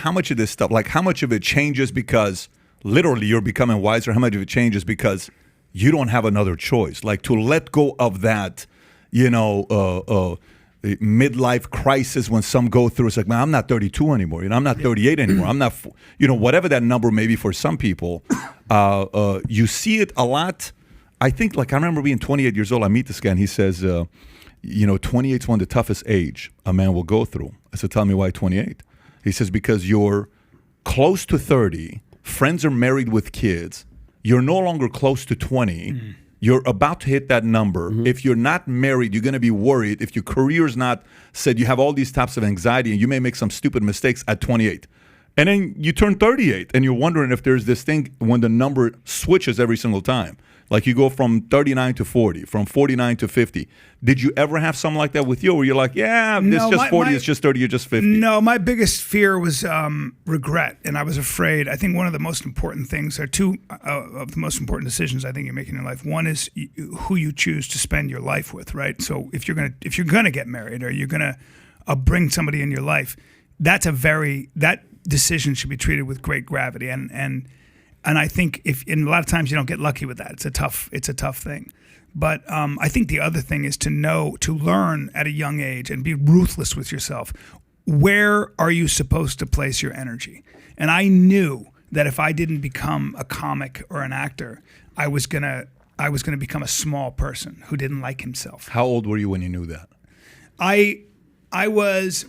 how much of this stuff, like how much of it changes because literally you're becoming wiser, how much of it changes because you don't have another choice. Like to let go of that, midlife crisis when some go through, it's like, man, I'm not 32 anymore. I'm not 38 anymore. I'm not, whatever that number may be for some people. You see it a lot. I think, like, I remember being 28 years old. I meet this guy and he says, 28 is one of the toughest age a man will go through. I said, tell me why 28? He says, because you're close to 30, friends are married with kids, you're no longer close to 20. Mm. You're about to hit that number. Mm-hmm. If you're not married, you're going to be worried. If your career's not set, you have all these types of anxiety, and you may make some stupid mistakes at 28. And then you turn 38, and you're wondering if there's this thing when the number switches every single time. Like you go from 39 to 40, from 49 to 50. Did you ever have something like that with you where you're like, yeah, it's just 40, it's just 30, you're just 50? No, my biggest fear was regret, and I was afraid. I think one of the most important things, or two of the most important decisions I think you make in your life. One is who you choose to spend your life with, right? So if you're gonna get married or you're gonna bring somebody in your life, that decision should be treated with great gravity, and I think and a lot of times you don't get lucky with that. It's a tough thing. But I think the other thing is to learn at a young age and be ruthless with yourself. Where are you supposed to place your energy? And I knew that if I didn't become a comic or an actor, I was gonna become a small person who didn't like himself. How old were you when you knew that? I was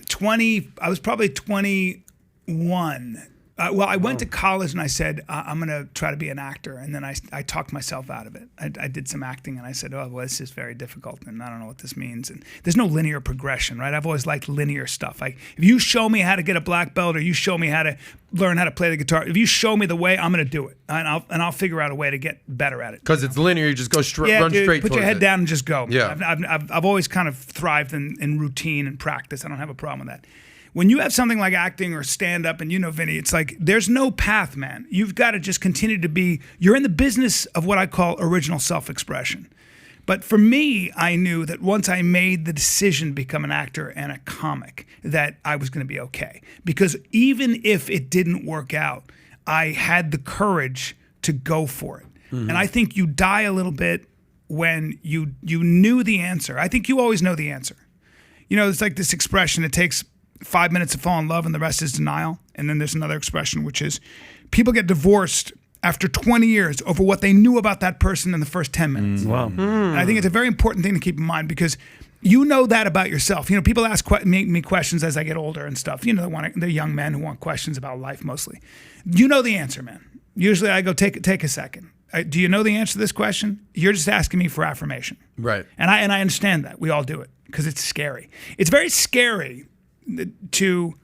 20. I was probably 21. I went to college and I said, I'm going to try to be an actor. And then I talked myself out of it. I did some acting and I said, oh, well, this is very difficult and I don't know what this means. And there's no linear progression, right? I've always liked linear stuff. Like if you show me how to get a black belt or you show me how to learn how to play the guitar, if you show me the way, I'm going to do it. And I'll figure out a way to get better at it. Because it's linear, you just go run straight towards it. Put your head down and just go. Yeah. I've always kind of thrived in routine and practice. I don't have a problem with that. When you have something like acting or stand-up, and Vinny, it's like there's no path, man. You've got to just continue to be, you're in the business of what I call original self-expression. But for me, I knew that once I made the decision to become an actor and a comic, that I was going to be okay. Because even if it didn't work out, I had the courage to go for it. Mm-hmm. And I think you die a little bit when you knew the answer. I think you always know the answer. It's like this expression, it takes 5 minutes to fall in love and the rest is denial. And then there's another expression, which is people get divorced after 20 years over what they knew about that person in the first 10 minutes. Wow. And I think it's a very important thing to keep in mind because you know that about yourself. People ask me questions as I get older and stuff. They're young men who want questions about life mostly. You know the answer, man. Usually I go, take a second. Do you know the answer to this question? You're just asking me for affirmation. Right. And I understand that. We all do it because it's scary. It's very scary to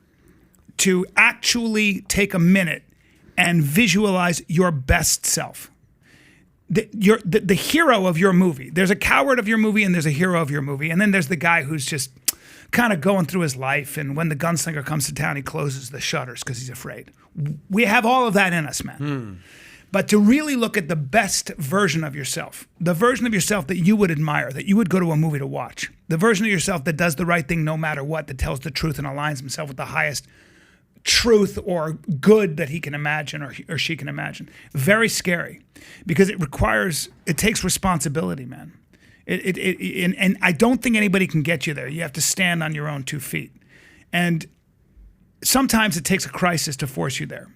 actually take a minute and visualize your best self. The hero of your movie. There's a coward of your movie and there's a hero of your movie. And then there's the guy who's just kind of going through his life. And when the gunslinger comes to town, he closes the shutters because he's afraid. We have all of that in us, man. But to really look at the best version of yourself, the version of yourself that you would admire, that you would go to a movie to watch, the version of yourself that does the right thing no matter what, that tells the truth and aligns himself with the highest truth or good that he can imagine or she can imagine. Very scary because it takes responsibility, man. And I don't think anybody can get you there. You have to stand on your own 2 feet. And sometimes it takes a crisis to force you there,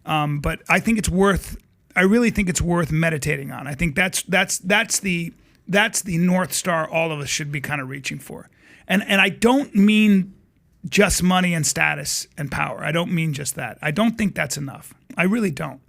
but I think I really think it's worth meditating on. I think that's the North Star all of us should be kind of reaching for. And I don't mean just money and status and power. I don't mean just that. I don't think that's enough. I really don't.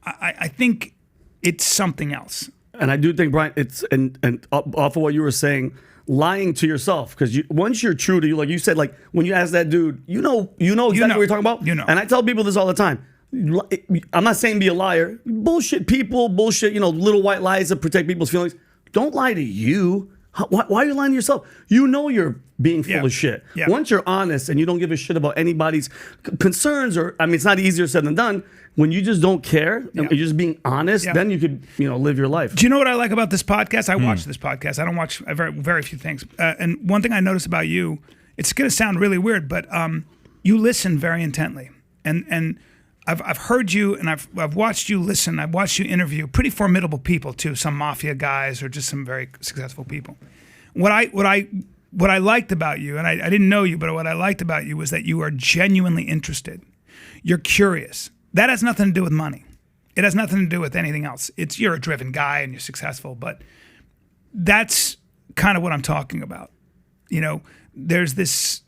I think it's something else. And I do think, Bryan, it's and off of what you were saying, lying to yourself, because once you're true to you, like you said, like when you ask that dude, you know exactly what you're talking about. And I tell people this all the time. I'm not saying be a liar. Bullshit people, little white lies that protect people's feelings. Don't lie to you. Why are you lying to yourself? You're being full of shit. Yeah. Once you're honest and you don't give a shit about anybody's concerns, it's not easier said than done. When you just don't care and you're just being honest, then you could, live your life. Do you know what I like about this podcast? I watch this podcast. I don't watch very, very few things. And one thing I notice about you, it's going to sound really weird, but you listen very intently. And I've heard you, and I've watched you listen. I've watched you interview pretty formidable people too, some mafia guys or just some very successful people. What I liked about you, and I didn't know you, but what I liked about you was that you are genuinely interested. You're curious. That has nothing to do with money. It has nothing to do with anything else. You're a driven guy and you're successful, but that's kind of what I'm talking about. You know, there's this,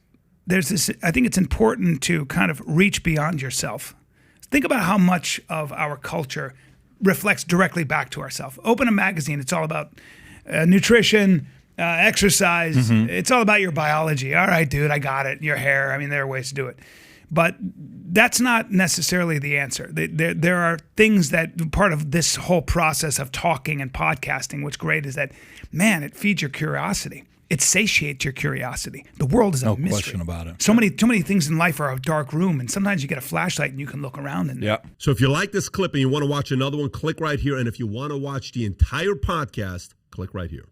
I think it's important to kind of reach beyond yourself. Think about how much of our culture reflects directly back to ourselves. Open a magazine, it's all about nutrition, exercise. Mm-hmm. It's all about your biology. All right, dude, I got it. Your hair. I mean, there are ways to do it. But that's not necessarily the answer. There are things that part of this whole process of talking and podcasting, what's great is that, man, it feeds your curiosity. It satiates your curiosity. The world is a mystery. No question about it. So many things in life are a dark room, and sometimes you get a flashlight and you can look around. And yeah. So if you like this clip and you want to watch another one, click right here. And if you want to watch the entire podcast, click right here.